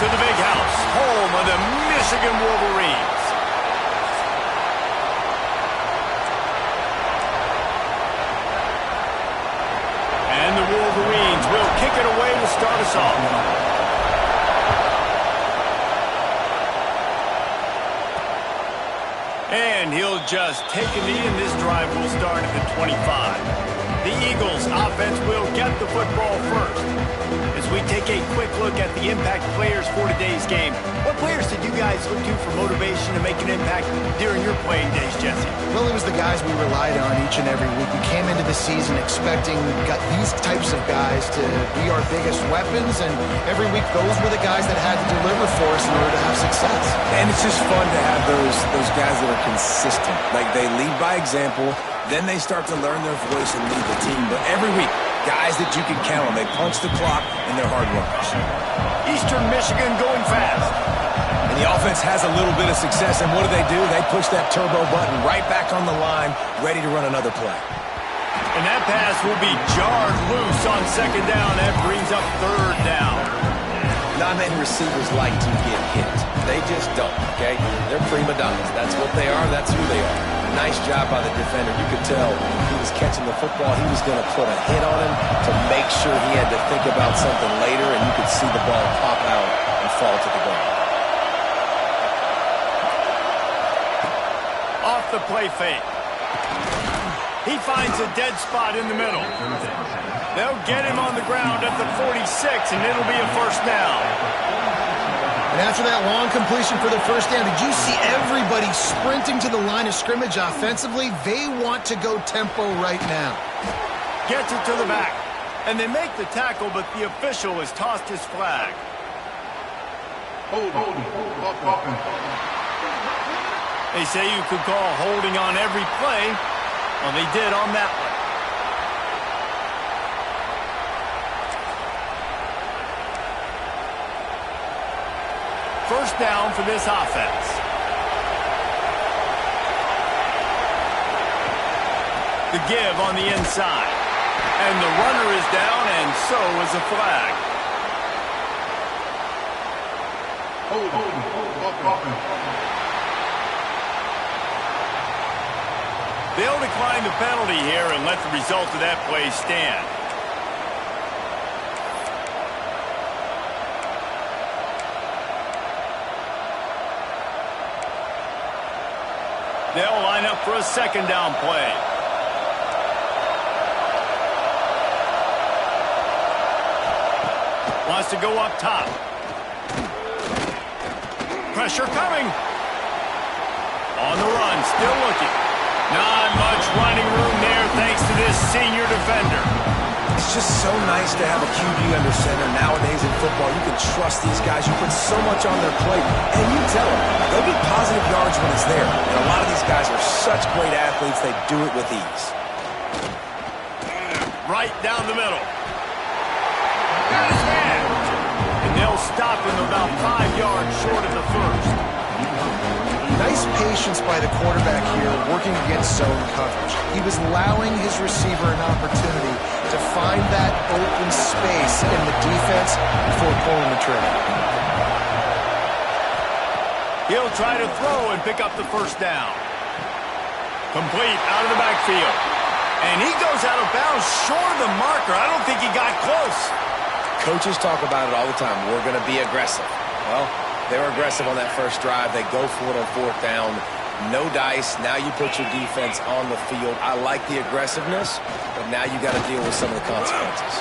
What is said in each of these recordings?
to the big house, home of the Michigan Wolverines. And the Wolverines will kick it away to start us off. And he'll just take a knee, and this drive will start at the 25. The Eagles offense will get the football first. As we take a quick look at the impact players for today's game, what players did you guys look to for motivation to make an impact during your playing days, Jesse? Well, it was the guys we relied on each and every week. We came into the season expecting these types of guys to be our biggest weapons, and every week those were the guys that had to deliver for us in order to have success. And it's just fun to have those guys that are consistent. Like, they lead by example, then they start to learn their voice and lead the team. But every week, guys that you can count on. They punch the clock, and they're hard runners. Eastern Michigan going fast. And the offense has a little bit of success, and what do? They push that turbo button right back on the line, ready to run another play. And that pass will be jarred loose on second down. That brings up third down. Not many receivers like to get hit. They just don't, okay? They're prima donnas. That's what they are. That's who they are. Nice job by the defender. You could tell he was catching the football. He was going to put a hit on him to make sure he had to think about something later, and you could see the ball pop out and fall to the ground. Off the play fake. He finds a dead spot in the middle. They'll get him on the ground at the 46, and it'll be a first down. And after that long completion for the first down, did you see everybody sprinting to the line of scrimmage offensively? They want to go tempo right now. Gets it to the back, and they make the tackle, but the official has tossed his flag. They say you could call holding on every play. Well, they did on that one. First down for this offense. The give on the inside. And the runner is down, and so is a flag. They'll decline the penalty here and let the result of that play stand. They'll line up for a second down play. Wants to go up top. Pressure coming. On the run, still looking. Not much running room there thanks to this senior defender. It's just so nice to have a QB under center. Nowadays in football, you can trust these guys. You put so much on their plate, and you tell them they'll get positive yards when it's there. And a lot of these guys are such great athletes, they do it with ease. Right down the middle. Got his hand. And they'll stop him about 5 yards short of the first. Nice patience by the quarterback here, working against zone coverage. He was allowing his receiver an opportunity to find that open space in the defense before pulling the trigger. He'll try to throw and pick up the first down. Complete out of the backfield. And he goes out of bounds short of the marker. I don't think he got close. Coaches talk about it all the time. We're going to be aggressive. Well, they were aggressive on that first drive. They go for it on fourth down. No dice. Now you put your defense on the field. I like the aggressiveness, but now you got to deal with some of the consequences.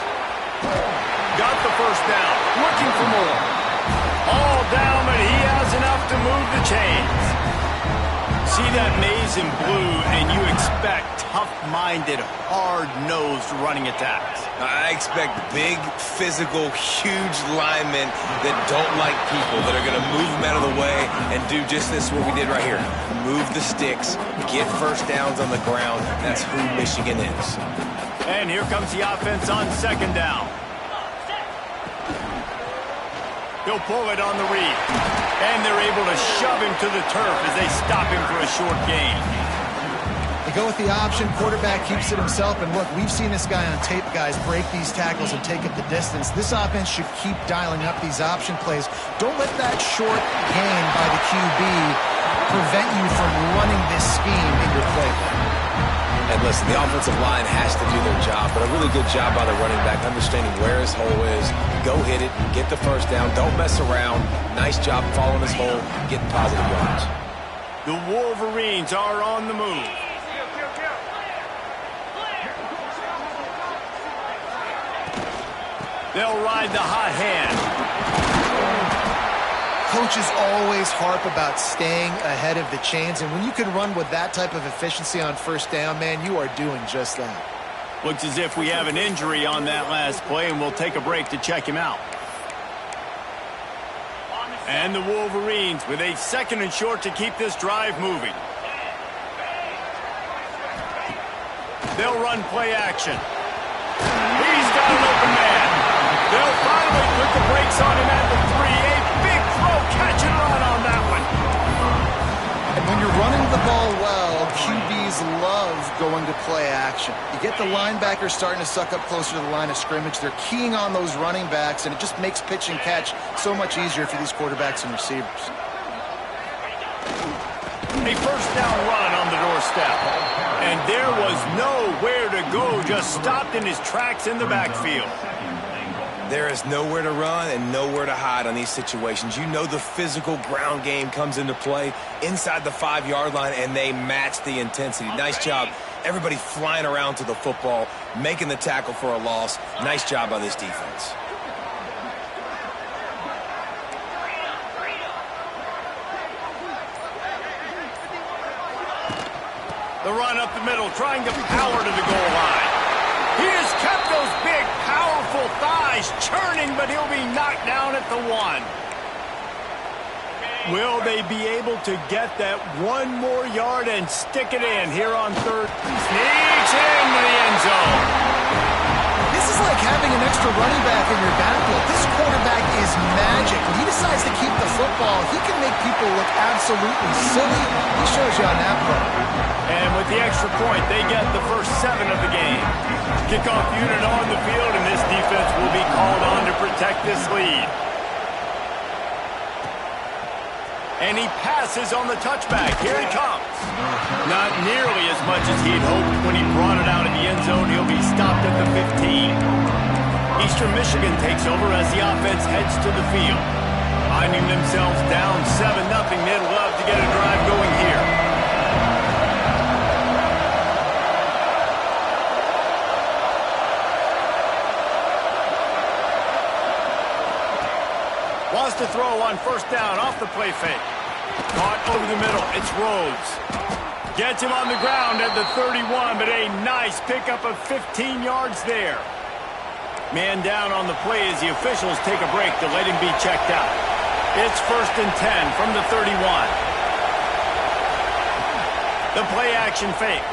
Got the first down. Looking for more. All down, but he has enough to move the chains. See that maze in blue, and you expect tough-minded, hard-nosed running attacks. I expect big, physical, huge linemen that don't like people, that are going to move them out of the way and do just this, what we did right here. Move the sticks, get first downs on the ground. That's who Michigan is. And here comes the offense on second down. He'll pull it on the read. And they're able to shove him to the turf as they stop him for a short gain. You go with the option, quarterback keeps it himself, and look, we've seen this guy on tape, guys, break these tackles and take up the distance. This offense should keep dialing up these option plays. Don't let that short gain by the QB prevent you from running this scheme in your playbook. And listen, the offensive line has to do their job, but a really good job by the running back, understanding where his hole is. Go hit it, get the first down, don't mess around. Nice job following his hole, getting positive yards. The Wolverines are on the move. They'll ride the hot hand. Coaches always harp about staying ahead of the chains, and when you can run with that type of efficiency on first down, man, you are doing just that. Looks as if we have an injury on that last play, and we'll take a break to check him out. And the Wolverines with a 2nd and short to keep this drive moving. They'll run play action. He's got an open man. They'll finally put the brakes on him at the 3. A big throw, catch and run on that one. And when you're running the ball well, QBs love going to play action. You get the linebackers starting to suck up closer to the line of scrimmage. They're keying on those running backs, and it just makes pitch and catch so much easier for these quarterbacks and receivers. A first down run on the doorstep. And there was nowhere to go, just stopped in his tracks in the backfield. There is nowhere to run and nowhere to hide on these situations. You know the physical ground game comes into play inside the 5-yard line, and they match the intensity. Nice job. Everybody flying around to the football, making the tackle for a loss. Nice job by this defense. The run up the middle, trying to power to the goal line. He has kept those big, powerful thighs churning, but he'll be knocked down at the 1. Will they be able to get that 1 more yard and stick it in here on 3rd? Sneaks into the end zone. This is like having an extra running back in your backfield. This quarterback is magic. When he decides to keep the football, he can make people look absolutely silly. He shows you on that play. And with the extra point, they get the first 7 of the game. Kickoff unit on the field, and this defense will be called on to protect this lead. And he passes on the touchback. Here he comes. Not nearly as much as he'd hoped when he brought it out in the end zone. He'll be stopped at the 15. Eastern Michigan takes over as the offense heads to the field. Finding themselves down 7-0, they'd love to get a drive going here. Wants to throw on first down off the play fake. Caught over the middle. It's Rhodes. Gets him on the ground at the 31, but a nice pickup of 15 yards there. Man down on the play as the officials take a break to let him be checked out. It's 1st and 10 from the 31. The play action fake.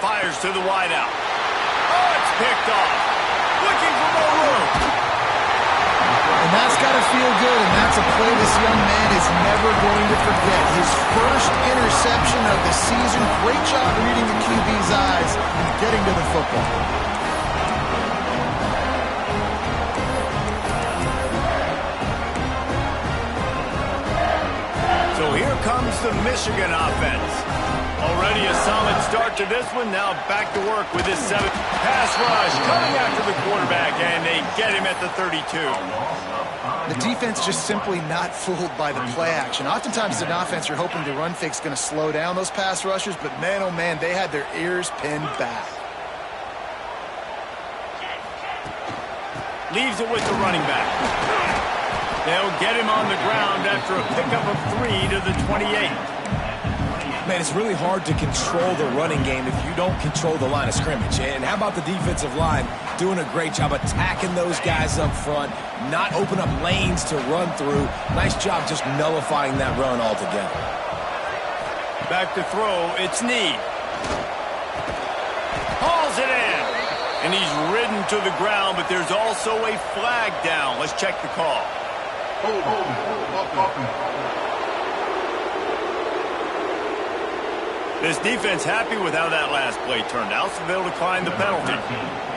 Fires to the wideout. Oh, it's picked off. Looking for more room. And that's got to feel good, and that's a play this young man is never going to forget. His first interception of the season. Great job reading the QB's eyes and getting to the football. So here comes the Michigan offense. Already a solid start to this one. Now back to work with his 7th pass rush. Coming after the quarterback, and they get him at the 32. The defense just simply not fooled by the play action. Oftentimes, an offense you're hoping the run fake's going to slow down those pass rushers, but man, oh man, they had their ears pinned back. Leaves it with the running back. They'll get him on the ground after a pickup of 3 to the 28. Man, it's really hard to control the running game if you don't control the line of scrimmage. And how about the defensive line doing a great job attacking those guys up front, not open up lanes to run through. Nice job just nullifying that run altogether. Back to throw, it's Need. Hauls it in. And he's ridden to the ground, but there's also a flag down. Let's check the call. This defense happy with how that last play turned out, so they'll decline the penalty.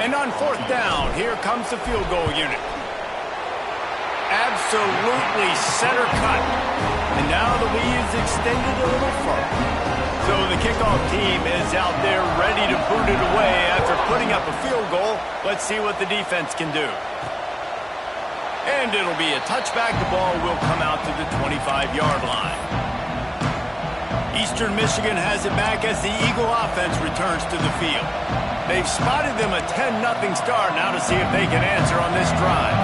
And on 4th down, here comes the field goal unit. Absolutely center cut. And now the lead is extended a little further. So the kickoff team is out there ready to boot it away after putting up a field goal. Let's see what the defense can do. And it'll be a touchback. The ball will come out to the 25-yard line. Eastern Michigan has it back as the Eagle offense returns to the field. They've spotted them a 10-0 start. Now to see if they can answer on this drive.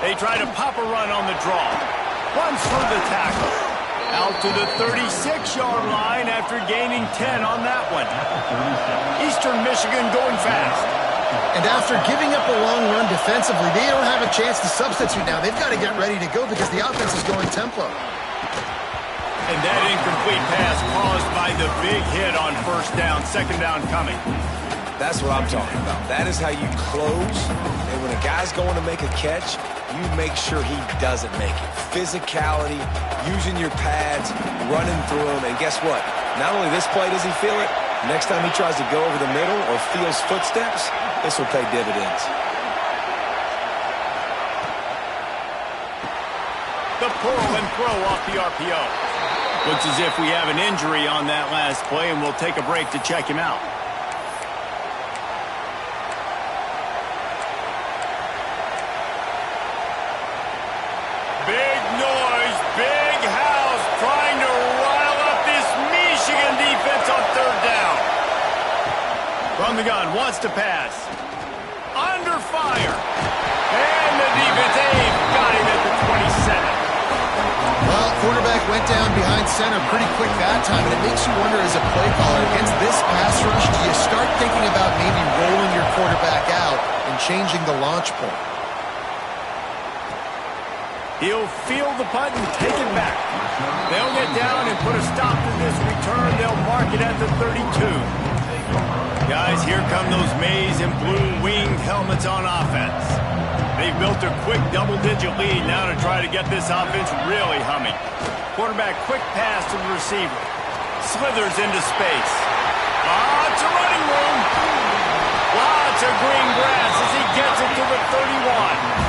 They try to pop a run on the draw. Runs through the tackle. Out to the 36-yard line after gaining 10 on that one. Eastern Michigan going fast. And after giving up a long run defensively, they don't have a chance to substitute now. They've got to get ready to go because the offense is going tempo. And that incomplete pass caused by the big hit on 1st down, 2nd down coming. That's what I'm talking about. That is how you close. And when a guy's going to make a catch, you make sure he doesn't make it. Physicality, using your pads, running through them. And guess what? Not only this play does he feel it, next time he tries to go over the middle or feels footsteps, this will pay dividends. The pull and throw off the RPO. Looks as if we have an injury on that last play, and we'll take a break to check him out. Big noise, big house, trying to rile up this Michigan defense on 3rd down. From the gun, wants to pass. Under fire. And the defense got him at the 27. Well, quarterback went down behind center pretty quick that time, and it makes you wonder as a play caller, against this pass rush, do you start thinking about maybe rolling your quarterback out and changing the launch point? He'll feel the punt and take it back. They'll get down and put a stop to this return. They'll mark it at the 32. Guys, here come those maize and blue winged helmets on offense. They've built a quick double-digit lead now to try to get this offense really humming. Quarterback quick pass to the receiver. Slithers into space. Lots of running room. Lots of green grass as he gets it to the 31.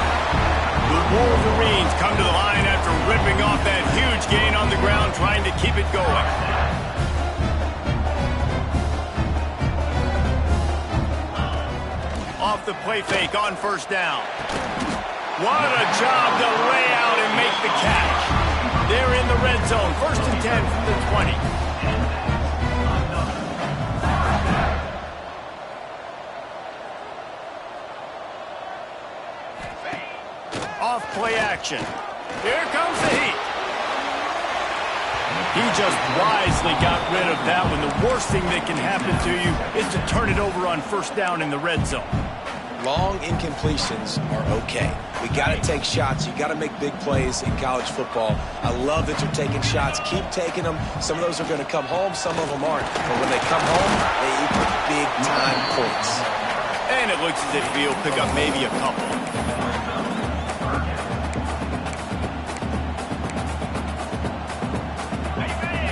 The Wolverines come to the line after ripping off that huge gain on the ground, trying to keep it going. Off the play fake on 1st down. What a job to lay out and make the catch. They're in the red zone. 1st and 10 from the 20. Off play action. Here comes the heat. He just wisely got rid of that one. The worst thing that can happen to you is to turn it over on 1st down in the red zone. Long incompletions are okay. We got to take shots. You got to make big plays in college football. I love that you're taking shots. Keep taking them. Some of those are going to come home. Some of them aren't. But when they come home, they equal big-time points. And it looks as if he'll pick up maybe a couple.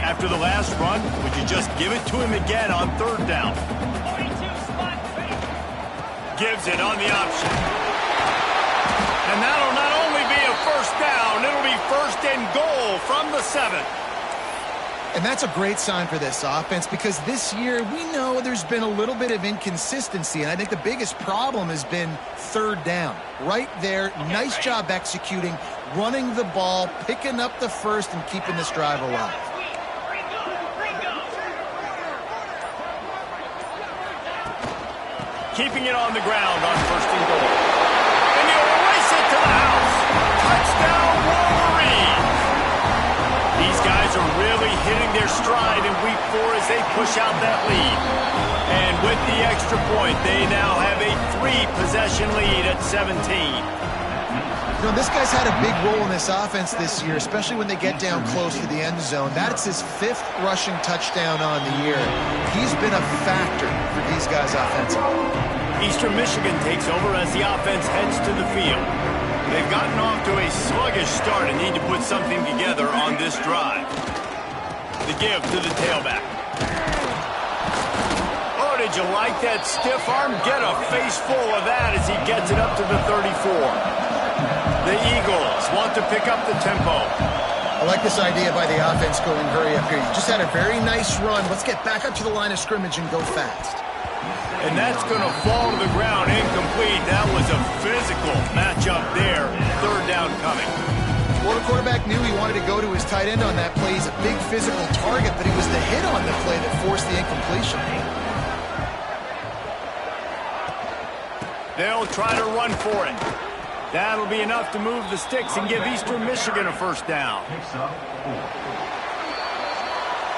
After the last run, would you just give it to him again on 3rd down? Gives it on the option. And that'll not only be a 1st down, it'll be 1st and goal from the 7. And that's a great sign for this offense because this year we know there's been a little bit of inconsistency, and I think the biggest problem has been 3rd down. Right there, nice job executing, running the ball, picking up the 1st, and keeping this drive alive. Keeping it on the ground on 1st and goal. And he'll race it to the house. Touchdown, Wolverines! These guys are really hitting their stride in week 4 as they push out that lead. And with the extra point, they now have a 3-possession lead at 17. You know, this guy's had a big role in this offense this year, especially when they get down close to the end zone. That's his 5th rushing touchdown on the year. He's been a factor for these guys offensively. Eastern Michigan takes over as the offense heads to the field. They've gotten off to a sluggish start and need to put something together on this drive. The give to the tailback. Oh, did you like that stiff arm? Get a face full of that as he gets it up to the 34. The Eagles want to pick up the tempo. I like this idea by the offense going hurry up here. You just had a very nice run. Let's get back up to the line of scrimmage and go fast. And that's going to fall to the ground incomplete. That was a physical matchup there. Third down coming. Well, the quarterback knew he wanted to go to his tight end on that play. He's a big physical target, but he was the hit on the play that forced the incompletion. They'll try to run for it. That'll be enough to move the sticks and give Eastern Michigan a first down.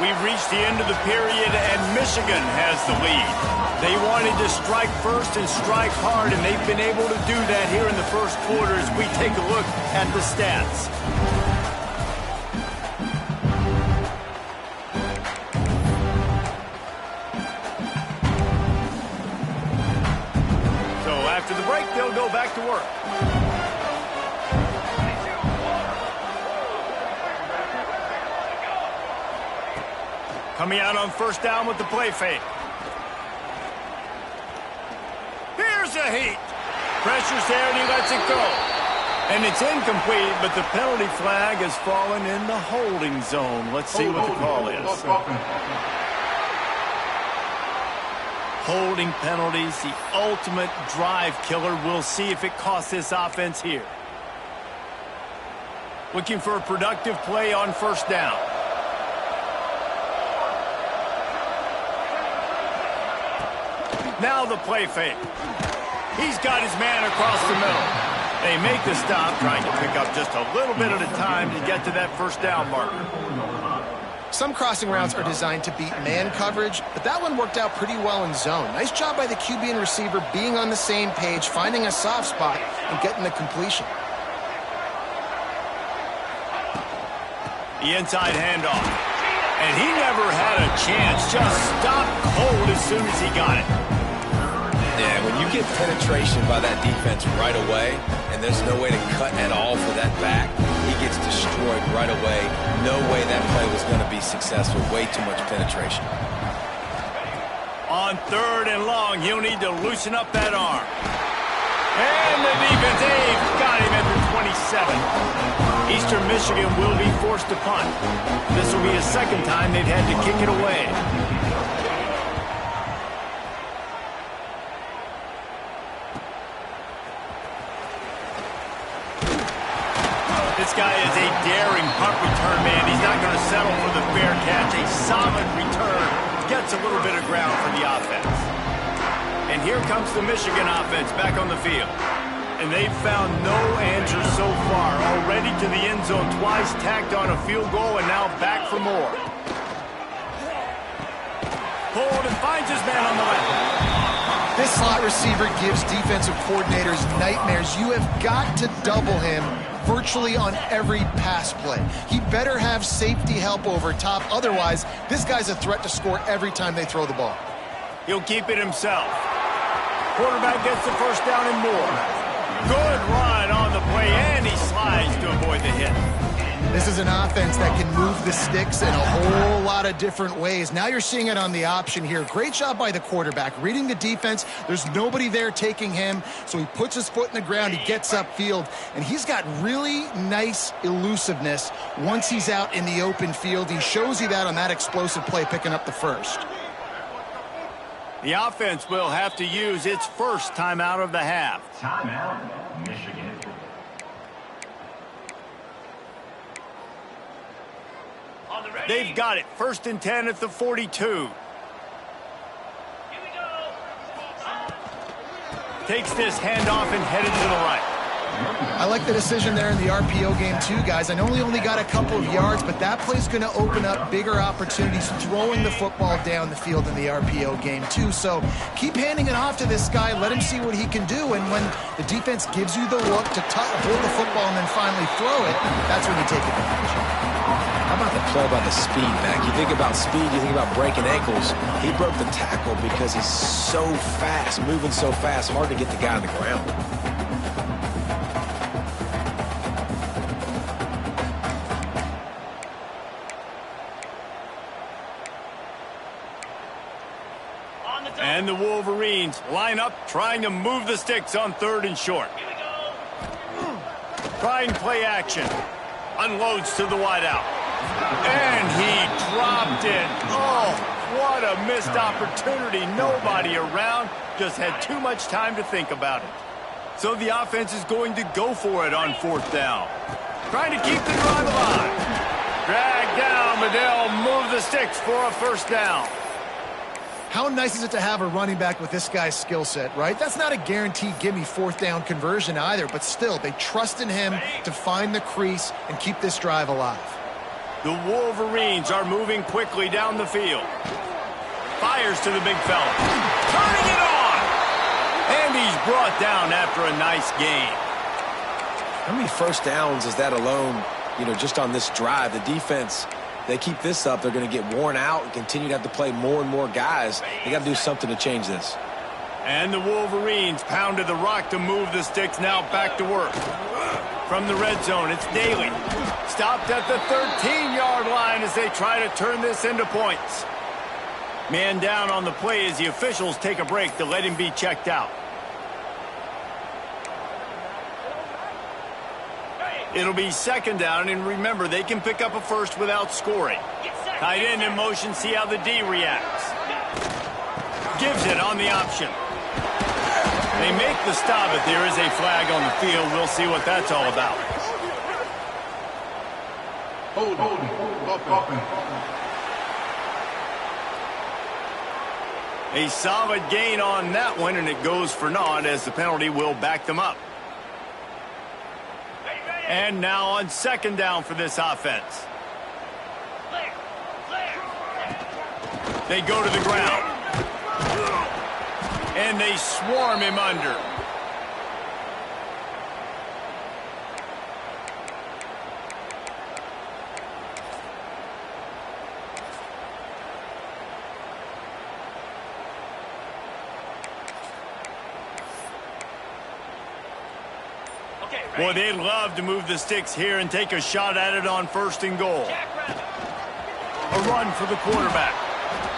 We've reached the end of the period, and Michigan has the lead. They wanted to strike first and strike hard, and they've been able to do that here in the first quarter as we take a look at the stats. So after the break, they'll go back to work. Coming out on first down with the play fake. Here's a heat. Pressure's there and he lets it go. And it's incomplete, but the penalty flag has fallen in the holding zone. Let's see what the call is. Holding penalties, the ultimate drive killer. We'll see if it costs this offense here. Looking for a productive play on first down. Now the play fake. He's got his man across the middle. They make the stop, trying to pick up just a little bit at a time to get to that first down marker. Some crossing routes are designed to beat man coverage, but that one worked out pretty well in zone. Nice job by the QB and receiver being on the same page, finding a soft spot, and getting the completion. The inside handoff. And he never had a chance. Just stopped cold as soon as he got it. Yeah, when you get penetration by that defense right away, and there's no way to cut at all for that back, he gets destroyed right away. No way that play was going to be successful. Way too much penetration. On third and long, he'll need to loosen up that arm. And the defense, they've got him at the 27. Eastern Michigan will be forced to punt. This will be a second time they've had to kick it away. This guy is a daring punt return man. He's not going to settle for the fair catch. A solid return. Gets a little bit of ground for the offense. And here comes the Michigan offense back on the field. And they've found no answer so far. Already to the end zone twice, tacked on a field goal, and now back for more. Pulled and finds his man on the left. This slot receiver gives defensive coordinators nightmares. You have got to double him virtually on every pass play. He better have safety help over top. Otherwise, this guy's a threat to score every time they throw the ball. He'll keep it himself. Quarterback gets the first down and more. Good run on the play, and he slides to avoid the hit. This is an offense that can move the sticks in a whole lot of different ways. Now you're seeing it on the option here. Great job by the quarterback. Reading the defense, there's nobody there taking him, so he puts his foot in the ground, he gets upfield, and he's got really nice elusiveness once he's out in the open field. He shows you that on that explosive play, picking up the first. The offense will have to use its first timeout of the half. Timeout, Michigan. They've got it. First and 10 at the 42. Takes this handoff and headed to the right. I like the decision there in the RPO game too, guys. I know he only got a couple of yards, but that play's going to open up bigger opportunities throwing the football down the field in the RPO game too. So keep handing it off to this guy. Let him see what he can do. And when the defense gives you the look to hold the football and then finally throw it, that's when you take advantage. How about the play by the speed, Mac? You think about speed, you think about breaking ankles. He broke the tackle because he's so fast, moving so fast, hard to get the guy on the ground. And the Wolverines line up, trying to move the sticks on 3rd and short. Trying play action. Unloads to the wideout. And he dropped it. Oh, what a missed opportunity. Nobody around. Just had too much time to think about it. So the offense is going to go for it on 4th down. Trying to keep the drive alive. Drag down, but they'll move the sticks for a 1st down. How nice is it to have a running back with this guy's skill set, right? That's not a guaranteed gimme 4th down conversion either, but still, they trust in him to find the crease and keep this drive alive. The Wolverines are moving quickly down the field. Fires to the big fella. Turning it on! And he's brought down after a nice gain. How many 1st downs is that alone, just on this drive? The defense, they keep this up, they're going to get worn out and continue to have to play more and more guys. They got to do something to change this. And the Wolverines pounded the rock to move the sticks, now back to work. From the red zone, it's Daly. Stopped at the 13-yard line as they try to turn this into points. Man down on the play as the officials take a break to let him be checked out. It'll be 2nd down, and remember, they can pick up a 1st without scoring. Tight end in motion, see how the D reacts. Gives it on the option. They make the stop, but there is a flag on the field. We'll see what that's all about. A solid gain on that one, and it goes for naught as the penalty will back them up. And now on 2nd down for this offense. They go to the ground. And they swarm him under. Boy, they'd love to move the sticks here and take a shot at it on 1st and goal. A run for the quarterback.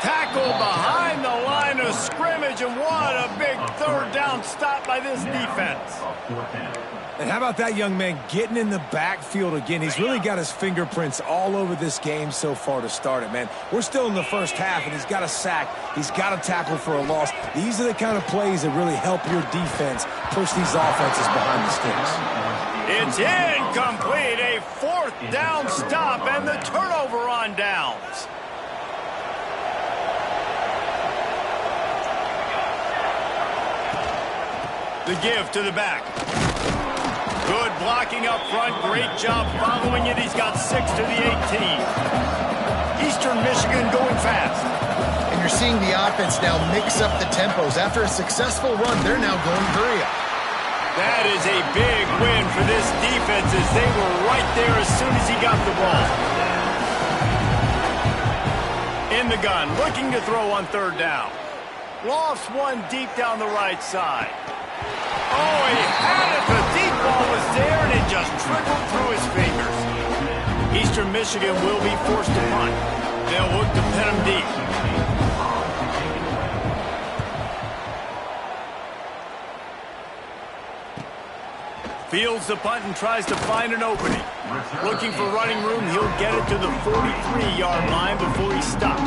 Tackle behind the line of scrimmage, and what a big 3rd down stop by this defense. And how about that young man getting in the backfield again? He's really got his fingerprints all over this game so far to start it, man. We're still in the 1st half, and he's got a sack. He's got a tackle for a loss. These are the kind of plays that really help your defense push these offenses behind the sticks. It's incomplete. A 4th down stop and the turnover on downs. The give to the back. Good blocking up front. Great job following it. He's got 6 to the 18. Eastern Michigan going fast. And you're seeing the offense now mix up the tempos. After a successful run, they're now going hurry up. That is a big win for this defense as they were right there as soon as he got the ball. In the gun, looking to throw on 3rd down. Lofts one deep down the right side. Oh, he had it. The deep ball was there, and it just trickled through his fingers. Eastern Michigan will be forced to punt. They'll look to pin him deep. Fields the punt and tries to find an opening. Looking for running room, he'll get it to the 43-yard line before he stopped.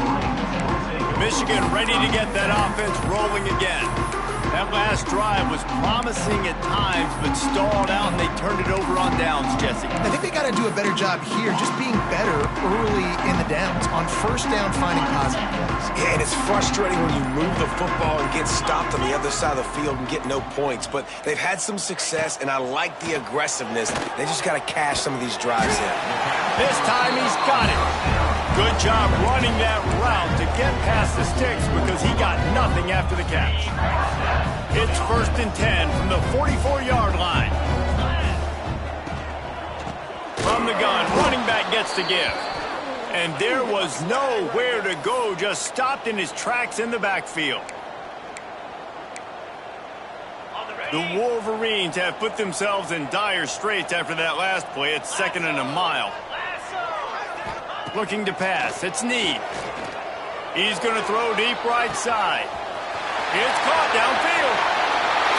Michigan ready to get that offense rolling again. That last drive was promising at times, but stalled out, and they turned it over on downs, Jesse. I think they got to do a better job here, just being better early in the downs. On 1st down, finding positive plays. Yeah, and it's frustrating when you move the football and get stopped on the other side of the field and get no points. But they've had some success, and I like the aggressiveness. They just got to cash some of these drives in. This time he's got it. Good job running that route to get past the sticks because he got nothing after the catch. It's 1st and 10 from the 44-yard line. From the gun, running back gets the give. And there was nowhere to go, just stopped in his tracks in the backfield. The Wolverines have put themselves in dire straits after that last play. It's 2nd and a mile. Looking to pass. It's Need. He's going to throw deep right side. It's caught downfield.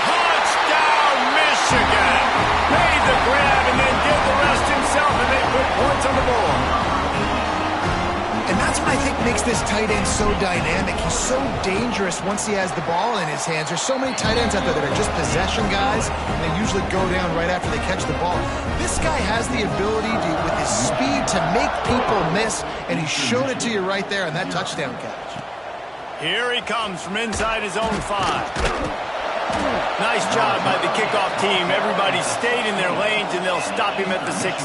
Touchdown, Michigan. Made the grab and then did the rest himself, and they put points on the board. And that's what I think makes this tight end so dynamic. He's so dangerous once he has the ball in his hands. There's so many tight ends out there that are just possession guys, and they usually go down right after they catch the ball. This guy has the ability to, with his speed, to make people miss, and he showed it to you right there on that touchdown catch. Here he comes from inside his own 5. Nice job by the kickoff team. Everybody stayed in their lanes, and they'll stop him at the 16.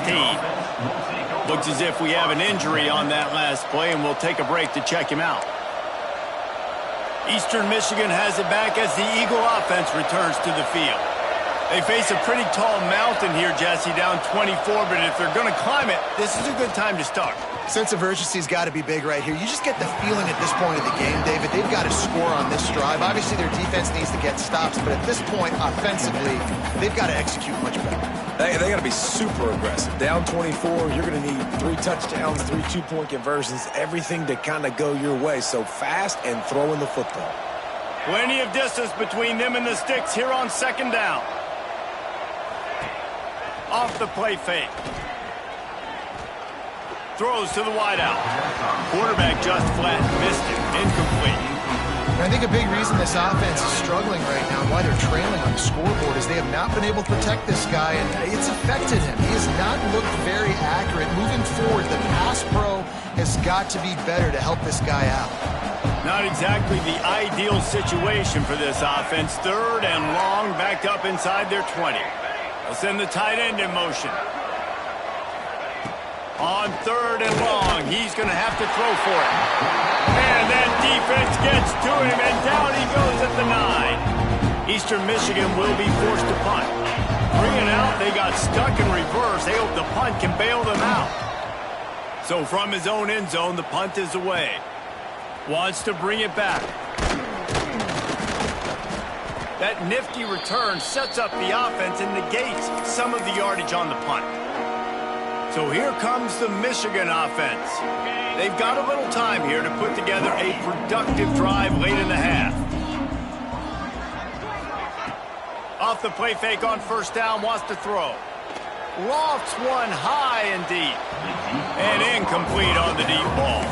Looks as if we have an injury on that last play, and we'll take a break to check him out. Eastern Michigan has it back as the Eagle offense returns to the field. They face a pretty tall mountain here, Jesse, down 24, but if they're going to climb it, this is a good time to start. Sense of urgency's got to be big right here. You just get the feeling at this point of the game, David, they've got to score on this drive. Obviously, their defense needs to get stops, but at this point, offensively, they've got to execute much better. They got to be super aggressive. Down 24, you're going to need 3 touchdowns, 3 two-point conversions, everything to kind of go your way. So fast and throwing the football. Plenty of distance between them and the sticks here on 2nd down. Off the play fake. Throws to the wideout. Quarterback just flat missed it. Incomplete. I think a big reason this offense is struggling right now, why they're trailing on the scoreboard, is they have not been able to protect this guy, and it's affected him. He has not looked very accurate. Moving forward, the pass pro has got to be better to help this guy out. Not exactly the ideal situation for this offense. 3rd and long, backed up inside their 20. They'll send the tight end in motion. On 3rd and long, he's going to have to throw for it. And that defense gets to him, and down he goes at the 9. Eastern Michigan will be forced to punt. 3 and out, they got stuck in reverse. They hope the punt can bail them out. So from his own end zone, the punt is away. Wants to bring it back. That nifty return sets up the offense and negates some of the yardage on the punt. So here comes the Michigan offense. They've got a little time here to put together a productive drive late in the half. Off the play fake on 1st down, wants to throw. Lofts one high and deep. And incomplete on the deep ball.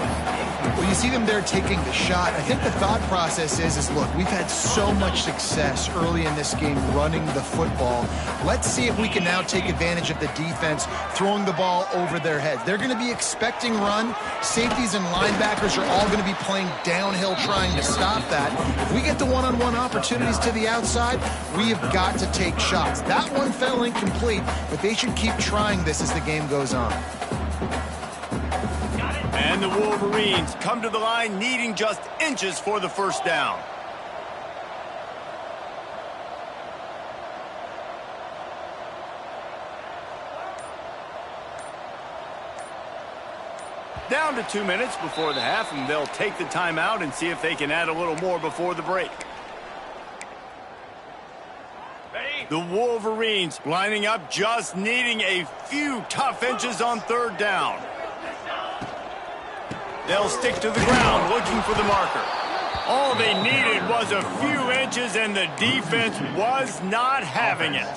Well, you see them there taking the shot. I think the thought process is look, we've had so much success early in this game running the football. Let's see if we can now take advantage of the defense throwing the ball over their heads. They're going to be expecting run. Safeties and linebackers are all going to be playing downhill trying to stop that. If we get the one-on-one opportunities to the outside, we have got to take shots. That one fell incomplete, but they should keep trying this as the game goes on. And the Wolverines come to the line needing just inches for the 1st down. Down to 2 minutes before the half, and they'll take the timeout and see if they can add a little more before the break. The Wolverines lining up, just needing a few tough inches on 3rd down. They'll stick to the ground looking for the marker. All they needed was a few inches, and the defense was not having it.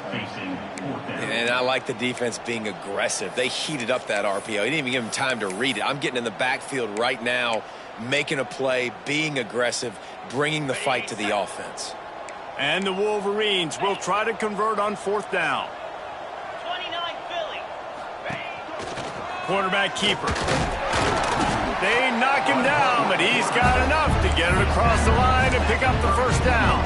And I like the defense being aggressive. They heated up that RPO. He didn't even give him time to read it. I'm getting in the backfield right now, making a play, being aggressive, bringing the fight to the offense. And the Wolverines will try to convert on 4th down. 29 Philly. Quarterback keeper. They knock him down, but he's got enough to get it across the line and pick up the 1st down.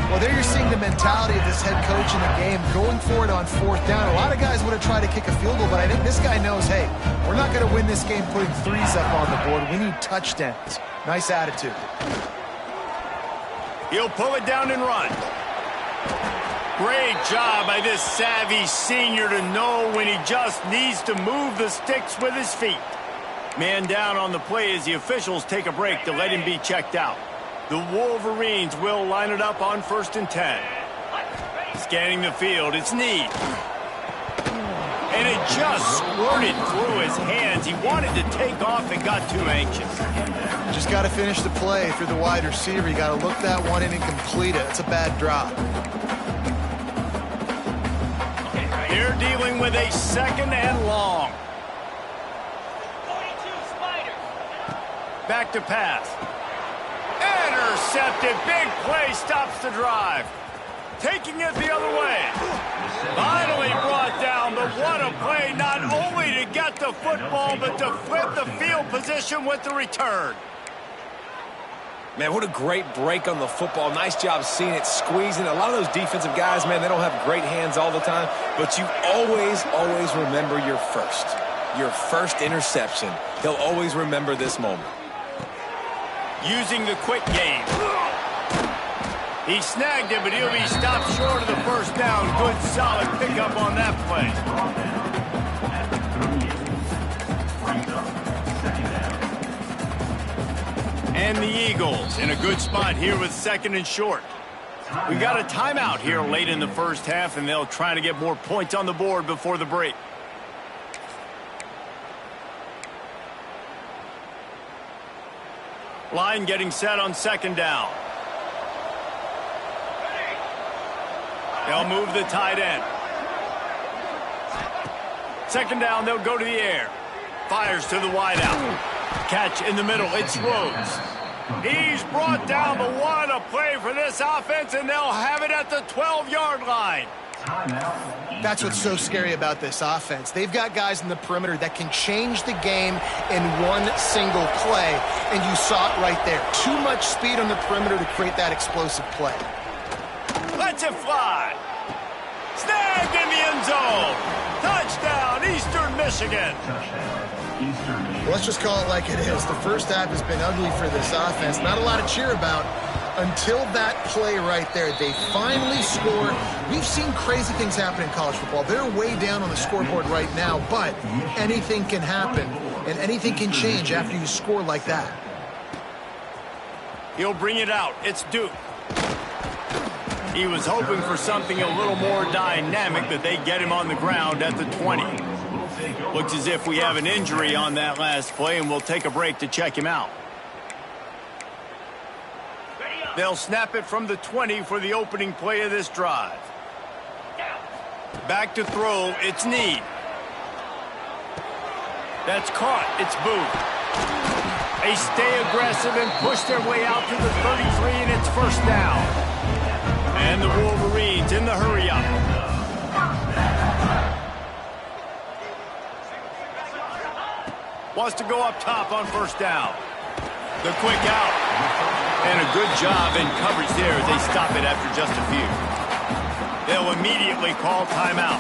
Well, there you're seeing the mentality of this head coach in the game, going for it on 4th down. A lot of guys would have tried to kick a field goal, but I think this guy knows, hey, we're not going to win this game putting 3s up on the board. We need touchdowns. Nice attitude. He'll pull it down and run. Great job by this savvy senior to know when he just needs to move the sticks with his feet. Man down on the play as the officials take a break to let him be checked out. The Wolverines will line it up on 1st and 10. Scanning the field, it's Need. And it just squirted through his hands. He wanted to take off and got too anxious. Just got to finish the play through the wide receiver. You got to look that one in and complete it. It's a bad drop. They're dealing with a second and long. 42 Spider. Back to pass. Intercepted. Big play stops the drive. Taking it the other way. Finally brought down, but what a play, not only to get the football, but to flip the field position with the return. Man, what a great break on the football. Nice job seeing it, squeezing. A lot of those defensive guys, man, they don't have great hands all the time, but you always remember your first interception. He'll always remember this moment. Using the quick game. He snagged it, but he'll be stopped short of the first down. Good, solid pickup on that play. And the Eagles in a good spot here with second and short. We got a timeout here late in the first half, and they'll try to get more points on the board before the break. Line getting set on second down. They'll move the tight end. Second down, they'll go to the air. Fires to the wideout. Catch in the middle, it's Rhodes. He's brought down, but what a play for this offense, and they'll have it at the 12-yard line. That's what's so scary about this offense. They've got guys in the perimeter that can change the game in one single play, and you saw it right there. Too much speed on the perimeter to create that explosive play. Lets it fly. Snagged in the end zone. Touchdown, Eastern Michigan. Well, let's just call it like it is. The first half has been ugly for this offense. Not a lot to cheer about until that play right there. They finally score. We've seen crazy things happen in college football. They're way down on the scoreboard right now, but anything can happen, and anything can change after you score like that. He'll bring it out. It's Duke. He was hoping for something a little more dynamic, that they get him on the ground at the 20. Looks as if we have an injury on that last play, and we'll take a break to check him out. They'll snap it from the 20 for the opening play of this drive. Back to throw, it's Need. That's caught, it's Booth. They stay aggressive and push their way out to the 33, and it's first down. And the Wolverines in the hurry-up. Wants to go up top on first down. The quick out. And a good job in coverage there as they stop it after just a few. They'll immediately call timeout.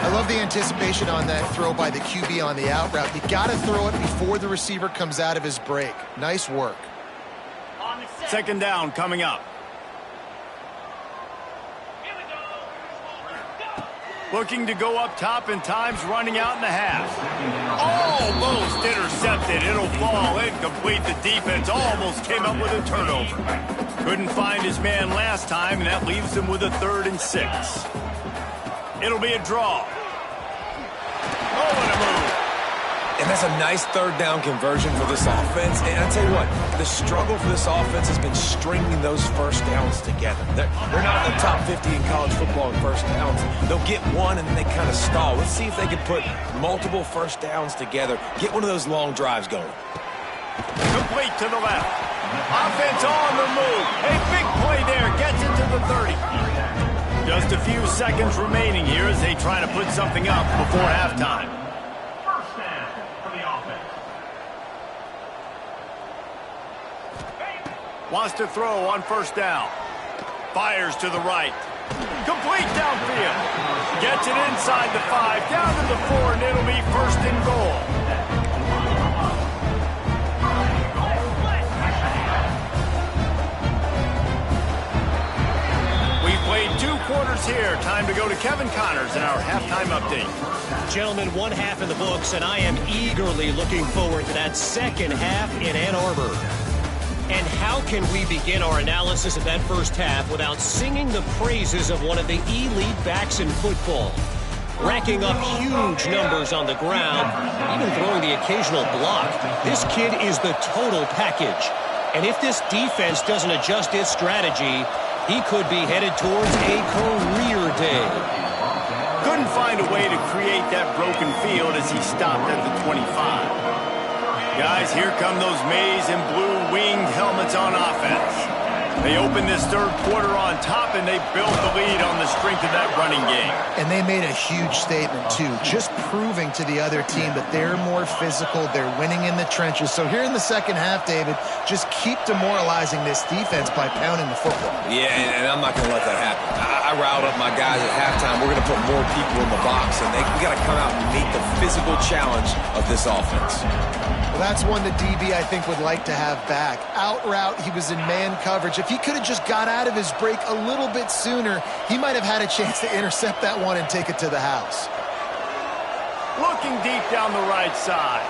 I love the anticipation on that throw by the QB on the out route. You got to throw it before the receiver comes out of his break. Nice work. Second down coming up. Looking to go up top, and time's running out in the half. Almost intercepted. It'll fall incomplete. The defense almost came up with a turnover. Couldn't find his man last time, and that leaves him with a 3rd and 6. It'll be a draw. Oh, what a move. And that's a nice third down conversion for this offense. And I tell you what, the struggle for this offense has been stringing those first downs together. They're not in the top 50 in college football in first downs. They'll get one and then they kind of stall. Let's see if they can put multiple first downs together, get one of those long drives going. Complete to the left. Offense on the move. A big play there. Gets it to the 30. Just a few seconds remaining here as they try to put something up before halftime. Wants to throw on first down. Fires to the right. Complete downfield. Gets it inside the 5, down to the 4, and it'll be first and goal. We played 2 quarters here. Time to go to Kevin Connors in our halftime update. Gentlemen, one half in the books, and I am eagerly looking forward to that second half in Ann Arbor. And how can we begin our analysis of that first half without singing the praises of one of the elite backs in football? racking up huge numbers on the ground, even throwing the occasional block. This kid is the total package. And if this defense doesn't adjust its strategy, he could be headed towards a career day. Couldn't find a way to create that broken field as he stopped at the 25. Guys, here come those maize and blue winged helmets on offense. They opened this third quarter on top, and they built the lead on the strength of that running game. And they made a huge statement, too, just proving to the other team that they're more physical, they're winning in the trenches. So here in the second half, David, just keep demoralizing this defense by pounding the football. Yeah, and I'm not going to let that happen. I riled up my guys at halftime. We're going to put more people in the box, and we got to come out and meet the physical challenge of this offense. Well, that's one the DB, I think, would like to have back. Out route, he was in man coverage. If he could have just got out of his break a little bit sooner, he might have had a chance to intercept that one and take it to the house. Looking deep down the right side.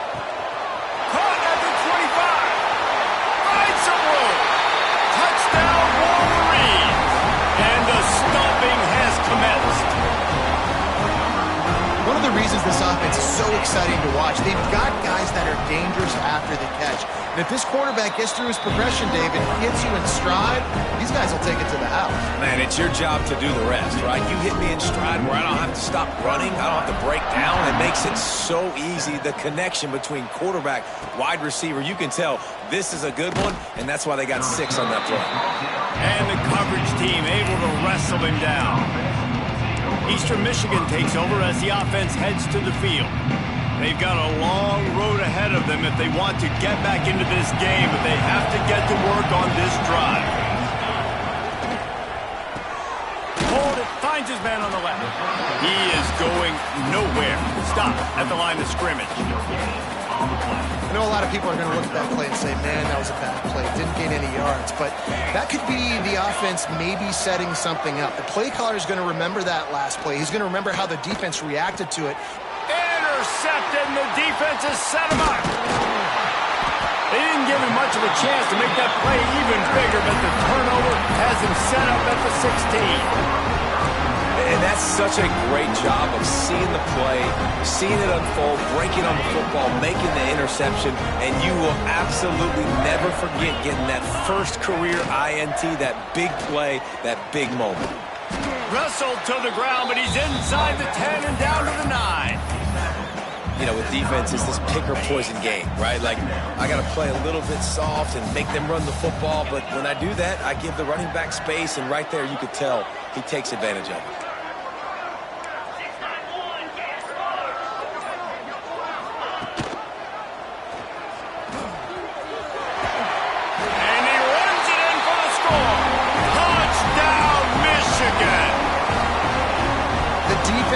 Caught at the 25. Finds some room. Touchdown, Wolverines. And the stomping has commenced. One of the reasons this offense is so exciting to watch, they've got guys that are dangerous after the catch. And if this quarterback gets through his progression, David, hits you in stride, these guys will take it to the house. Man, it's your job to do the rest, right? You hit me in stride where I don't have to stop running. I don't have to break down. It makes it so easy. The connection between quarterback, wide receiver, you can tell this is a good one, and that's why they got 6 on that play. And the coverage team able to wrestle him down. Eastern Michigan takes over as the offense heads to the field. They've got a long road ahead of them if they want to get back into this game, but they have to get to work on this drive. Hold it, finds his man on the left. He is going nowhere. Stop at the line of scrimmage. I know a lot of people are going to look at that play and say, man, that was a bad play. Didn't gain any yards. But that could be the offense maybe setting something up. The play caller is going to remember that last play. He's going to remember how the defense reacted to it. Intercepted, and the defense has set him up. They didn't give him much of a chance to make that play even bigger, but the turnover has him set up at the 16. And that's such a great job of seeing the play, seeing it unfold, breaking on the football, making the interception, and you will absolutely never forget getting that first career INT, that big play, that big moment. Wrestled to the ground, but he's inside the 10 and down to the 9. You know, with defense, it's this pick or poison game, right? Like, I got to play a little bit soft and make them run the football, but when I do that, I give the running back space, and right there you could tell he takes advantage of it.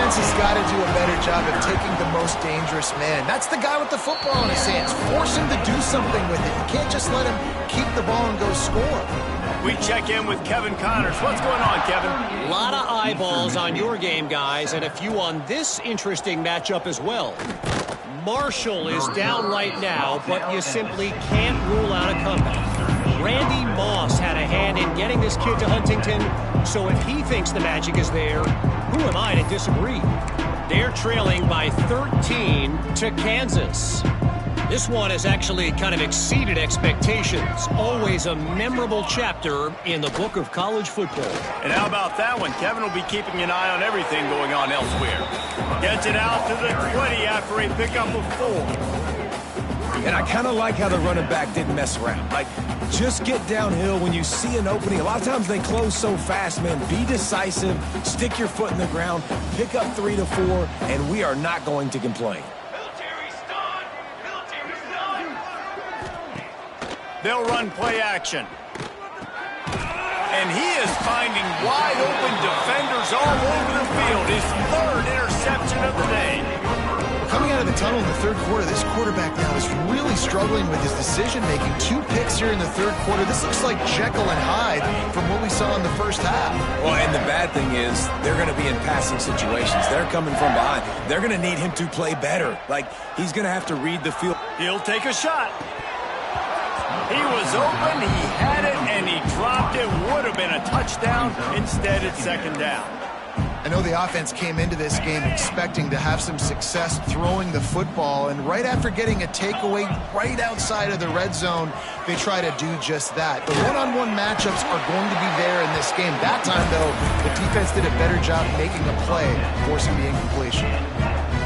Has got to do a better job of taking the most dangerous man. That's the guy with the football in his hands. Force him to do something with it. You can't just let him keep the ball and go score. We check in with Kevin Connors. What's going on, Kevin? A lot of eyeballs on your game, guys, and a few on this interesting matchup as well. Marshall is down right now, but you simply can't rule out a comeback. Randy Moss had a hand in getting this kid to Huntington, so if he thinks the magic is there, who am I to disagree? They're trailing by 13 to Kansas. This one has actually kind of exceeded expectations. Always a memorable chapter in the book of college football. And how about that one? Kevin will be keeping an eye on everything going on elsewhere. Gets it out to the 20 after a pickup of 4. And I kind of like how the running back didn't mess around. Like, just get downhill when you see an opening. A lot of times they close so fast, man. Be decisive, stick your foot in the ground, pick up 3 to 4, and we are not going to complain. They'll run play action. And he is finding wide open defenders all over the field. His 3rd interception of the day. Coming out of the tunnel in the third quarter, this quarterback now is really struggling with his decision-making. 2 picks here in the third quarter. This looks like Jekyll and Hyde from what we saw in the first half. Well, and the bad thing is they're going to be in passing situations. They're coming from behind. They're going to need him to play better. Like, he's going to have to read the field. He'll take a shot. He was open, he had it, and he dropped it. Would have been a touchdown. Instead, it's 2nd down. I know the offense came into this game expecting to have some success throwing the football, and right after getting a takeaway right outside of the red zone, they try to do just that. The one-on-one matchups are going to be there in this game. That time, though, the defense did a better job making a play, forcing the incompletion.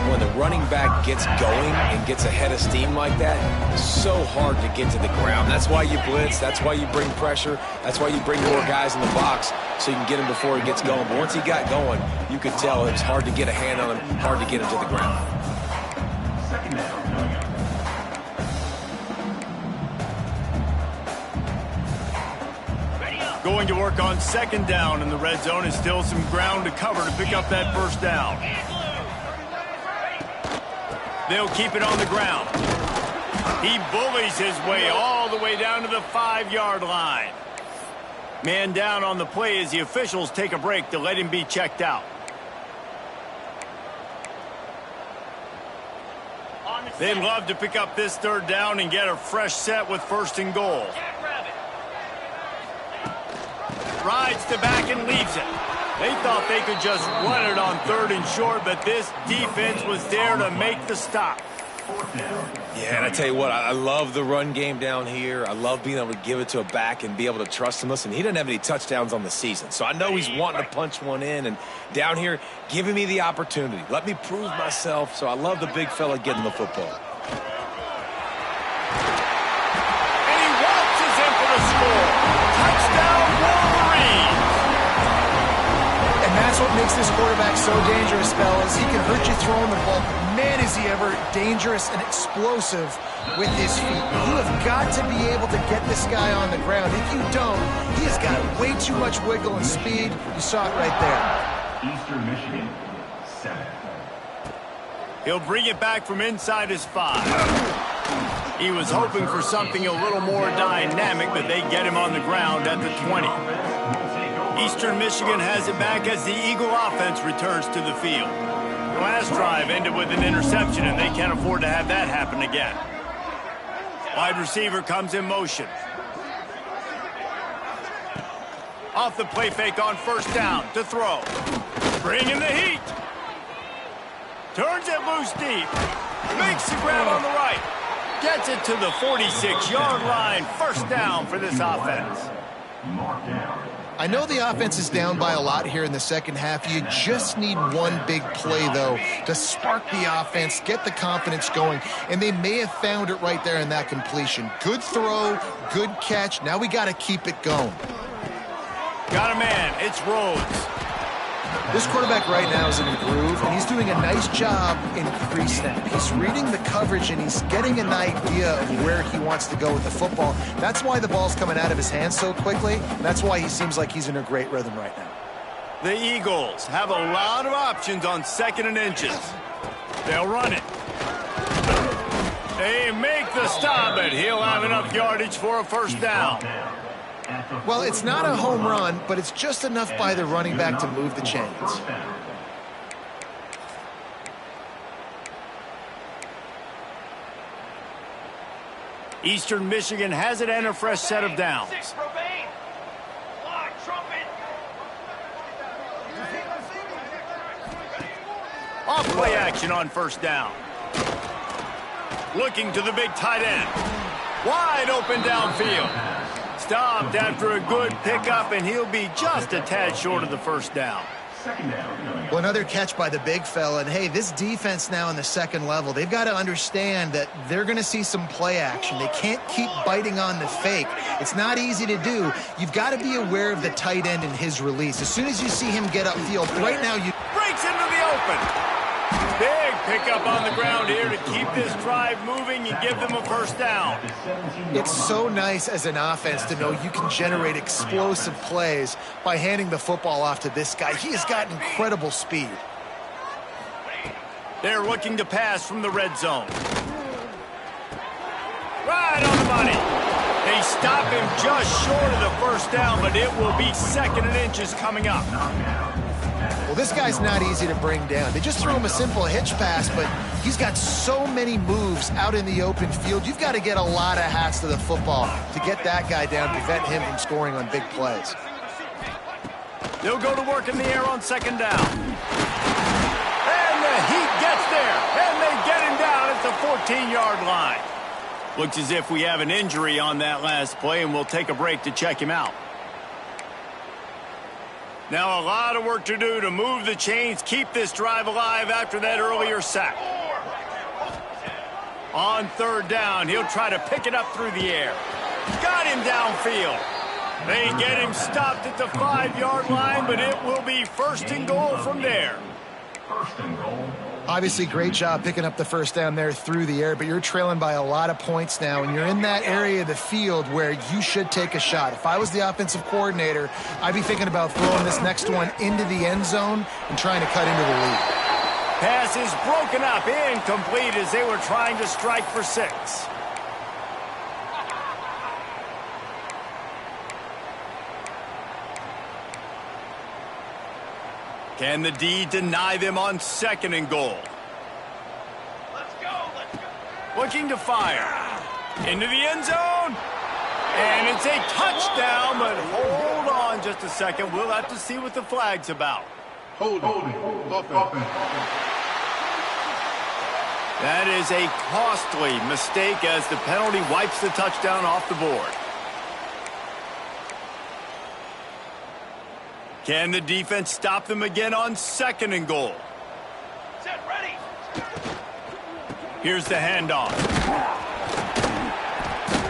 When the running back gets going and gets ahead of steam like that, it's so hard to get to the ground. That's why you blitz. That's why you bring pressure. That's why you bring more guys in the box so you can get him before he gets going. But once he got going, you could tell it's hard to get a hand on him, hard to get him to the ground. Going to work on second down in the red zone, and still some ground to cover to pick up that first down. They'll keep it on the ground. He bullies his way all the way down to the 5-yard line. Man down on the play as the officials take a break to let him be checked out. They'd love to pick up this third down and get a fresh set with first and goal. Rides the back and leaves it. They thought they could just run it on third and short, but this defense was there to make the stop. Yeah, and I tell you what, I love the run game down here. I love being able to give it to a back and be able to trust him. Listen, he doesn't have any touchdowns on the season, so I know he's wanting to punch one in. And down here, giving me the opportunity. Let me prove myself, so I love the big fella getting the football. And he waltzes in for the score. Touchdown, Wolverine! And that's what makes this quarterback so dangerous, fellas. He can hurt you throwing the ball. Man, is he ever dangerous and explosive with his feet. You have got to be able to get this guy on the ground. If you don't, he has got way too much wiggle and speed. You saw it right there. Eastern Michigan, 7. He'll bring it back from inside his 5. He was hoping for something a little more dynamic, but they get him on the ground at the 20. Eastern Michigan has it back as the Eagle offense returns to the field. The last drive ended with an interception, and they can't afford to have that happen again. Wide receiver comes in motion. Off the play fake on first down to throw. Bringing the heat. Turns it loose deep. Makes the grab on the right. Gets it to the 46-yard line. First down for this offense. I know the offense is down by a lot here in the second half. You just need one big play, though, to spark the offense, get the confidence going, and they may have found it right there in that completion. Good throw, good catch. Now we got to keep it going. Got a man. It's Rhodes. This quarterback right now is in a groove, and he's doing a nice job in pre-snap. He's reading the coverage, and he's getting an idea of where he wants to go with the football. That's why the ball's coming out of his hands so quickly. That's why he seems like he's in a great rhythm right now. The Eagles have a lot of options on second and inches. They'll run it. They make the stop, but he'll have enough yardage for a first down. Well, it's not a home run, but it's just enough by the running back to move the chains. Eastern Michigan has it and a fresh set of downs. Off play action on first down. Looking to the big tight end. Wide open downfield. Stopped after a good pickup, and he'll be just a tad short of the first down. Well, another catch by the big fella. And, hey, this defense now in the second level, they've got to understand that they're going to see some play action. They can't keep biting on the fake. It's not easy to do. You've got to be aware of the tight end and his release. As soon as you see him get upfield, right now you... Breaks into the open. Big pickup on the ground here to keep this drive moving and give them a first down. It's so nice as an offense to know you can generate explosive plays by handing the football off to this guy. He has got incredible speed. They're looking to pass from the red zone. Right on the money. They stop him just short of the first down, but it will be second and inches coming up. Well, this guy's not easy to bring down. They just threw him a simple hitch pass, but he's got so many moves out in the open field. You've got to get a lot of hats to the football to get that guy down, prevent him from scoring on big plays. They'll go to work in the air on second down. And the Heat gets there, and they get him down at the 14-yard line. Looks as if we have an injury on that last play, and we'll take a break to check him out. Now a lot of work to do to move the chains, keep this drive alive after that earlier sack. On third down, he'll try to pick it up through the air. Got him downfield. They get him stopped at the 5-yard line, but it will be first and goal from there. First and goal. Obviously, great job picking up the first down there through the air, but you're trailing by a lot of points now, and you're in that area of the field where you should take a shot. If I was the offensive coordinator, I'd be thinking about throwing this next one into the end zone and trying to cut into the lead. Pass is broken up, incomplete as they were trying to strike for 6. Can the D deny them on second and goal? Let's go. Looking to fire. Into the end zone. And it's a touchdown, but hold on just a second. We'll have to see what the flag's about. Holding. Offense. That is a costly mistake as the penalty wipes the touchdown off the board. Can the defense stop them again on second and goal? Set, ready. Here's the handoff.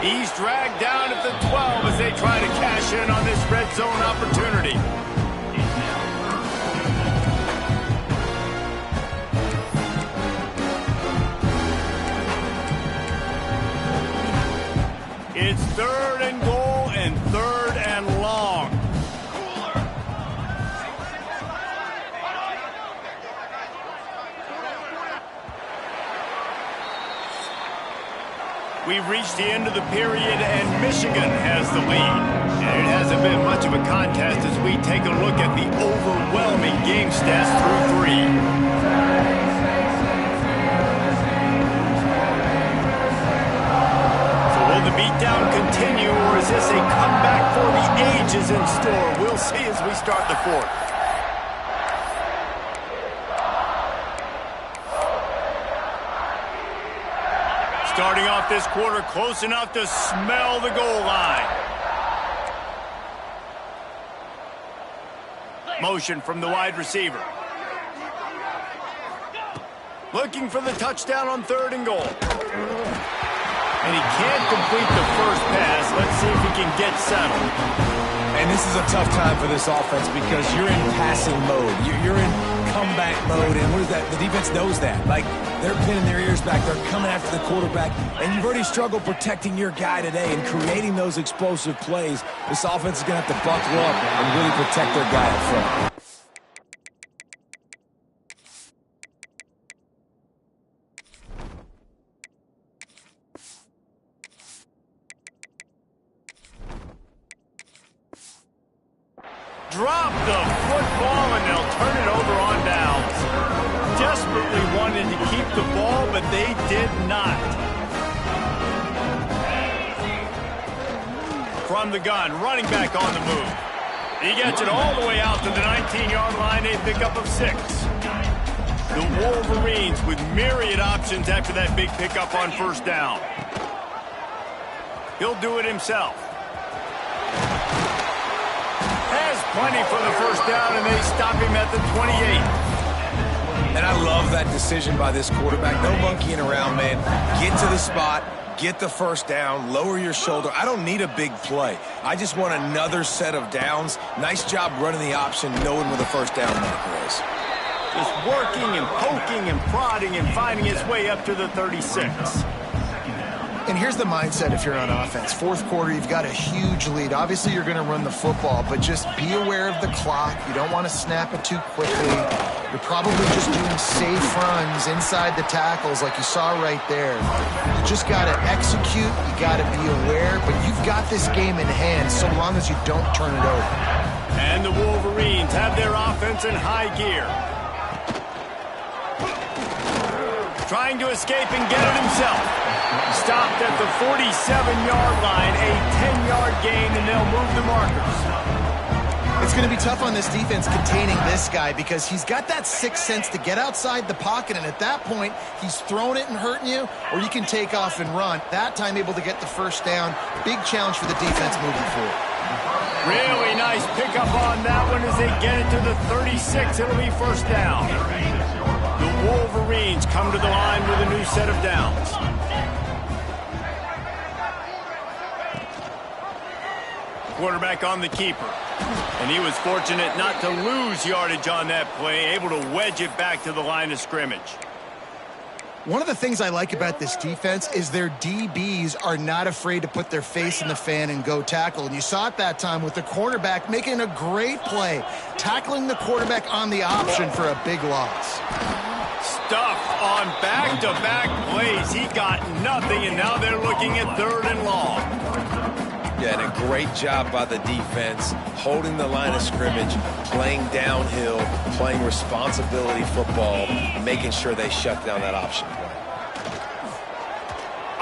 He's dragged down at the 12 as they try to cash in on this red zone opportunity. It's third and goal and third and long. We've reached the end of the period, and Michigan has the lead. And it hasn't been much of a contest as we take a look at the overwhelming game stats through 3. Will the beatdown continue, or is this a comeback for the ages in store? We'll see as we start the fourth. Starting off this quarter close enough to smell the goal line. Motion from the wide receiver. Looking for the touchdown on third and goal. And he can't complete the first pass. Let's see if he can get settled. And this is a tough time for this offense because you're in passing mode. You're in comeback mode, and what is that? The defense knows that. Like, they're pinning their ears back. They're coming after the quarterback, and you've already struggled protecting your guy today and creating those explosive plays. This offense is going to have to buckle up and really protect their guy up front. Drop the football, and they'll turn it over on downs. Desperately wanted to keep the ball, but they did not. From the gun, running back on the move. He gets it all the way out to the 19-yard line, a pickup of 6. The Wolverines with myriad options after that big pickup on first down. He'll do it himself. Has plenty for the first down, and they stop him at the 28. And I love that decision by this quarterback. No monkeying around, man. Get to the spot, get the first down, lower your shoulder. I don't need a big play. I just want another set of downs. Nice job running the option, knowing where the first down marker is. Just working and poking and prodding and finding his way up to the 36. And here's the mindset if you're on offense. Fourth quarter, you've got a huge lead. Obviously, you're going to run the football, but just be aware of the clock. You don't want to snap it too quickly. You're probably just doing safe runs inside the tackles like you saw right there. You just got to execute. You got to be aware, but you've got this game in hand so long as you don't turn it over. And the Wolverines have their offense in high gear. Trying to escape and get it himself. Stopped at the 47-yard line, a 10-yard gain, and they'll move the markers. It's going to be tough on this defense containing this guy because he's got that sixth sense to get outside the pocket, and at that point, he's throwing it and hurting you, or you can take off and run. That time able to get the first down. Big challenge for the defense moving forward. Really nice pickup on that one as they get it to the 36. It'll be first down. The Wolverines come to the line with a new set of downs. Quarterback on the keeper. And he was fortunate not to lose yardage on that play, able to wedge it back to the line of scrimmage. One of the things I like about this defense is their DBs are not afraid to put their face in the fan and go tackle. And you saw it that time with the cornerback making a great play, tackling the quarterback on the option for a big loss. Stuffed on back-to-back plays. He got nothing, and now they're looking at 3rd and long. Yeah, and a great job by the defense, holding the line of scrimmage, playing downhill, playing responsibility football, making sure they shut down that option play.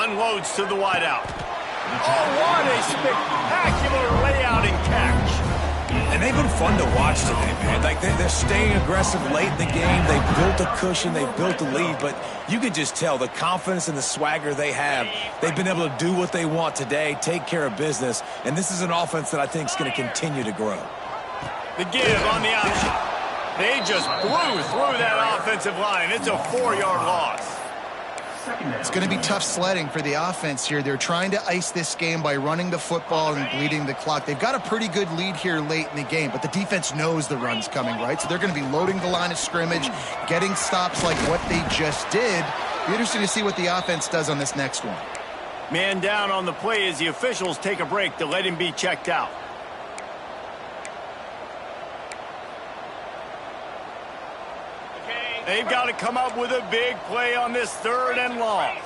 Unloads to the wideout. Oh, what a spectacular layout and catch. And they've been fun to watch today, man. Like, they're staying aggressive late in the game. They built a cushion. They built a lead. But you can just tell the confidence and the swagger they have. They've been able to do what they want today, take care of business. And this is an offense that I think is going to continue to grow. The give on the option. They just blew through that offensive line. It's a 4-yard loss. It's going to be tough sledding for the offense here. They're trying to ice this game by running the football and bleeding the clock. They've got a pretty good lead here late in the game, but the defense knows the run's coming, right? So they're going to be loading the line of scrimmage, getting stops like what they just did. Be interesting to see what the offense does on this next one. Man down on the play as the officials take a break to let him be checked out. They've got to come up with a big play on this 3rd and long.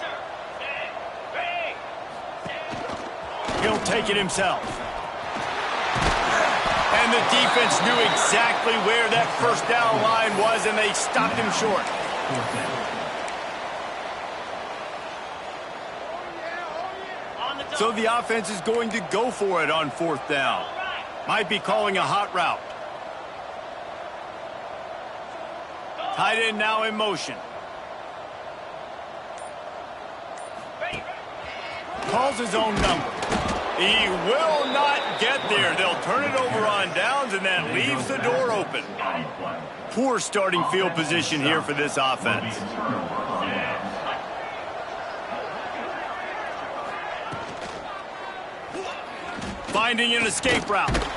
He'll take it himself. And the defense knew exactly where that first down line was, and they stopped him short. So the offense is going to go for it on 4th down. Might be calling a hot route. Tight end now in motion. Calls his own number. He will not get there. They'll turn it over on downs, and that leaves the door open. Poor starting field position here for this offense. Finding an escape route.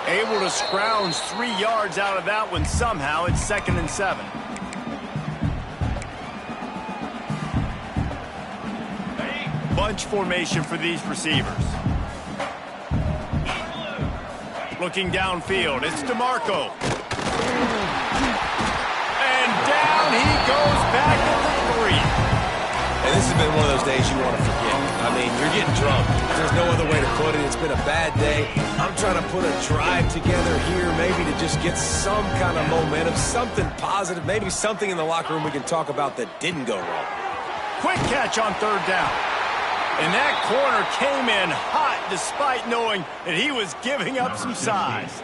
Able to scrounge 3 yards out of that one somehow. It's 2nd and 7. Bunch formation for these receivers. Looking downfield. It's DeMarco. And down he goes back at the 3. And this has been one of those days you want to forget. I mean, you're getting drunk. There's no other way to put it. It's been a bad day. I'm trying to put a drive together here, maybe to just get some kind of momentum, something positive, maybe something in the locker room we can talk about that didn't go wrong. Quick catch on 3rd down. And that corner came in hot despite knowing that he was giving up some size.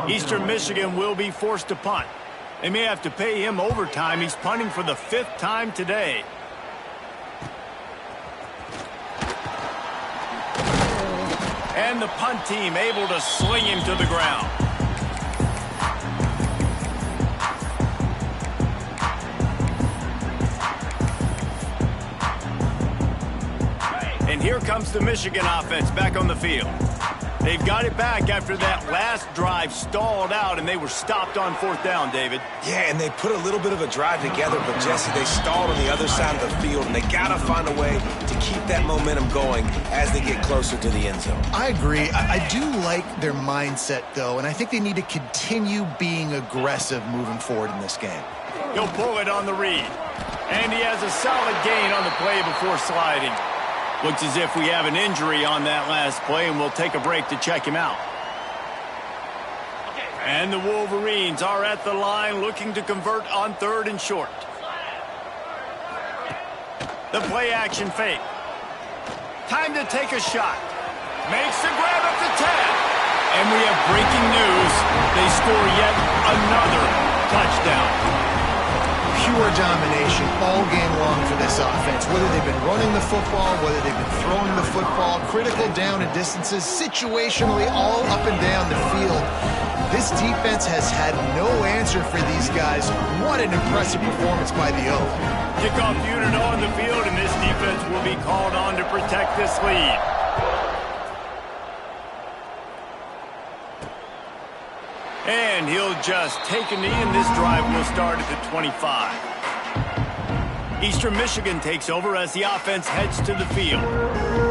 Eastern Michigan will be forced to punt. They may have to pay him overtime. He's punting for the 5th time today. And the punt team able to sling him to the ground. And here comes the Michigan offense back on the field. They've got it back after that last drive stalled out, and they were stopped on 4th down, David. Yeah, and they put a little bit of a drive together, but, Jesse, they stalled on the other side of the field, and they got to find a way to keep that momentum going as they get closer to the end zone. I agree. I do like their mindset, though, and I think they need to continue being aggressive moving forward in this game. He'll pull it on the read. And he has a solid gain on the play before sliding. Looks as if we have an injury on that last play, and we'll take a break to check him out. And the Wolverines are at the line looking to convert on 3rd and short. The play action fake. Time to take a shot. Makes the grab at the 10. And And we have breaking news. They score yet another touchdown. Pure domination all game long for this offense. Whether they've been running the football, whether they've been throwing the football, critical down and distances, situationally all up and down the field. This defense has had no answer for these guys. What an impressive performance by the Oak. Kickoff unit on the field, and this defense will be called on to protect this lead. And he'll just take a knee, and this drive will start at the 25. Eastern Michigan takes over as the offense heads to the field.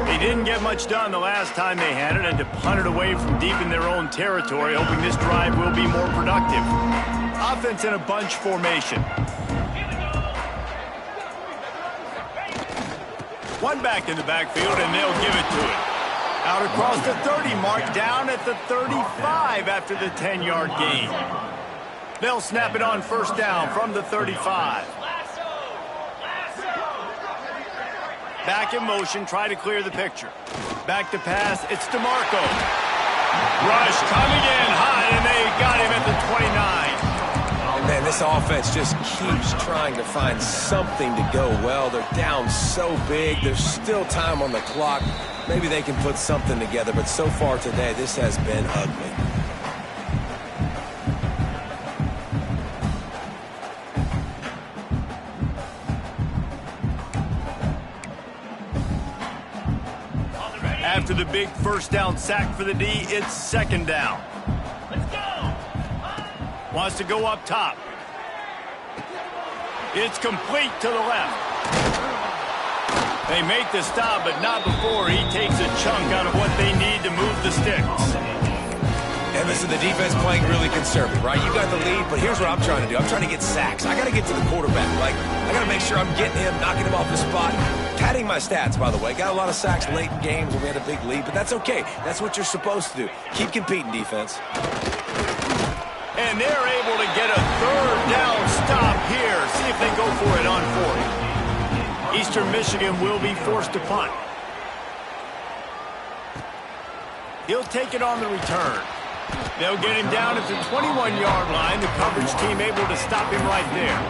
They didn't get much done the last time they had it, and to punt it away from deep in their own territory, hoping this drive will be more productive. Offense in a bunch formation. One back in the backfield, and they'll give it to it. Out across the 30 mark, down at the 35 after the 10-yard gain. They'll snap it on first down from the 35. Back in motion, try to clear the picture. Back to pass, it's DeMarco. Rush coming in high, and they got him at the 29. Man, this offense just keeps trying to find something to go well. They're down so big. There's still time on the clock. Maybe they can put something together, but so far today, this has been ugly. After the big first down sack for the D, it's second down. Let's go. Wants to go up top. It's complete to the left. They make the stop, but not before he takes a chunk out of what they need to move the sticks. And listen, the defense playing really conservative, right? You got the lead, but here's what I'm trying to do. I'm trying to get sacks. I got to get to the quarterback. I got to make sure I'm getting him, knocking him off the spot. Padding my stats, by the way. Got a lot of sacks late in games when we had a big lead, but that's okay. That's what you're supposed to do. Keep competing, defense. And they're able to get a third down stop here. See if they go for it on fourth. Eastern Michigan will be forced to punt. He'll take it on the return. They'll get him down at the 21-yard line. The coverage team able to stop him right there.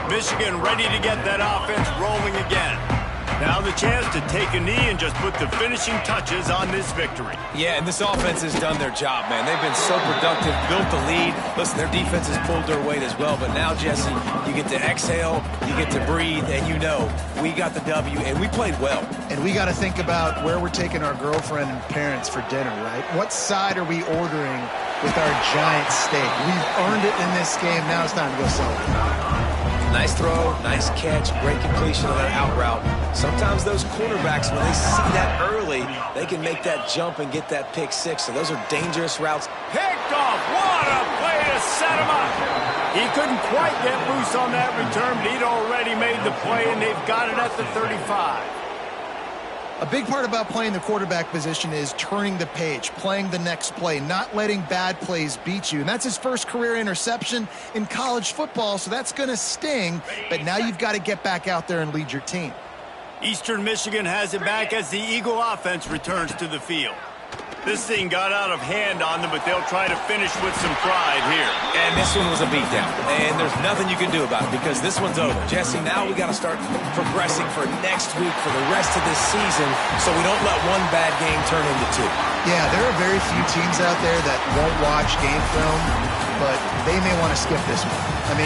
Michigan ready to get that offense rolling again. Now the chance to take a knee and just put the finishing touches on this victory. Yeah, and this offense has done their job, man. They've been so productive, built the lead. Listen, their defense has pulled their weight as well. But now, Jesse, you get to exhale, you get to breathe, and you know we got the W, and we played well. And we got to think about where we're taking our girlfriend and parents for dinner, right? What side are we ordering with our giant steak? We've earned it in this game. Now it's time to go celebrate. Nice throw, nice catch, great completion of that out route. Sometimes those quarterbacks, when they see that early, they can make that jump and get that pick six. So those are dangerous routes. Picked off. What a play to set him up. He couldn't quite get loose on that return, but he'd already made the play, and they've got it at the 35. A big part about playing the quarterback position is turning the page, playing the next play, not letting bad plays beat you. And that's his first career interception in college football, so that's going to sting. But now you've got to get back out there and lead your team. Eastern Michigan has it back as the Eagle offense returns to the field. This thing got out of hand on them, but they'll try to finish with some pride here. And this one was a beatdown. And there's nothing you can do about it because this one's over. Jesse, now we got to start progressing for next week for the rest of this season so we don't let one bad game turn into two. Yeah, there are very few teams out there that won't watch game film, but they may want to skip this one. I mean,